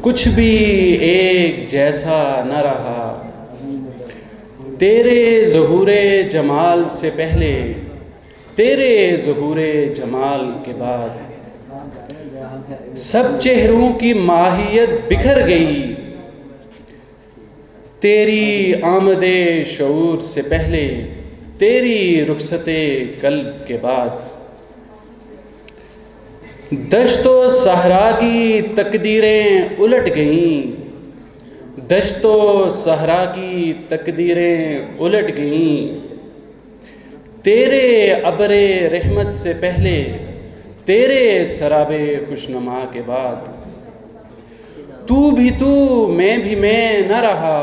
कुछ भी एक जैसा न रहा, तेरे ज़हूरे जमाल से पहले, तेरे ज़हूरे जमाल के बाद। सब चेहरों की माहियत बिखर गई, तेरी आमदे शऊर से पहले, तेरी रुखसते कल्ब के बाद। दश्तो सहरा की तकदीरें उलट गईं, दश्तो सहरा की तकदीरें उलट गईं, तेरे अबरे रहमत से पहले, तेरे सराबे खुशनुमा के बाद। तू भी तू मैं भी मैं न रहा,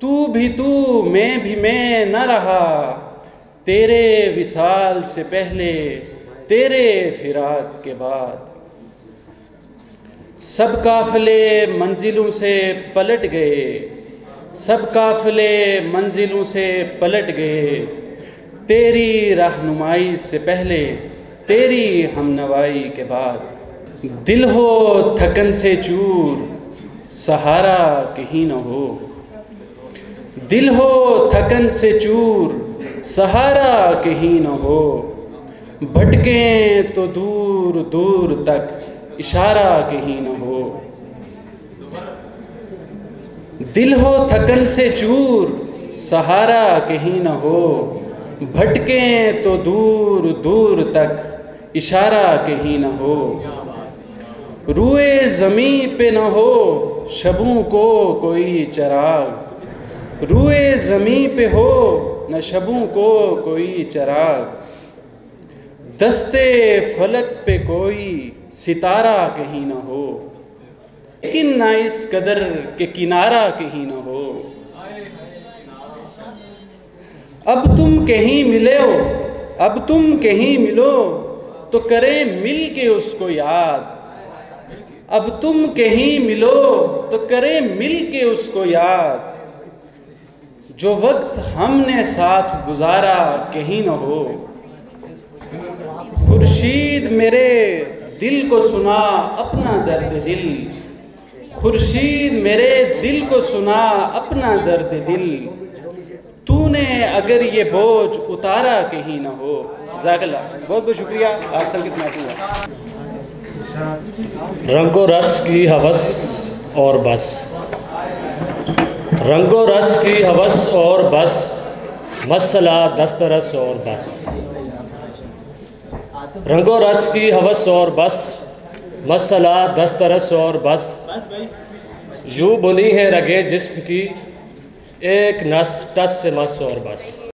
तू भी तू मैं भी मैं न रहा, तेरे विसाल से पहले, तेरे फिराक के बाद। सब काफ़िले मंजिलों से पलट गए, सब काफ़िले मंजिलों से पलट गए, तेरी रहनुमाई से पहले, तेरी हमनवाई के बाद। दिल हो थकन से चूर, सहारा कहीं न हो, दिल हो थकन से चूर, सहारा कहीं न हो, भटकें तो दूर दूर तक, इशारा कहीं न हो। दिल हो थकन से चूर, सहारा कहीं न हो, भटकें तो दूर दूर तक, इशारा कहीं न हो। रुए ज़मीं पे न हो शबों को कोई चराग, रुए ज़मीं पे हो न शबों को कोई चराग, दस्ते फलक पे कोई सितारा कहीं न हो, लेकिन ना इस कदर के किनारा कहीं न हो। अब तुम कहीं मिले हो, अब तुम कहीं मिलो तो करें मिल के उसको याद, अब तुम कहीं मिलो तो करें मिल के उसको याद, जो वक्त हमने साथ गुजारा कहीं न हो। खुर्शीद मेरे दिल को सुना अपना दर्द दिल, खुर्शीद मेरे दिल को सुना अपना दर्द दिल, तूने अगर ये बोझ उतारा कहीं न हो। ज़ाकल्लाह, बहुत बहुत शुक्रिया। आज तक कितना हुआ। रंगो रस की हवस और बस, रंगो रस की हवस और बस, मसला दस्तरस और बस। रंगो रस की हवस और बस, मसला दस्तरस और बस। यूँ बुनी है रगे जिस्म की, एक नस टस से मस और बस।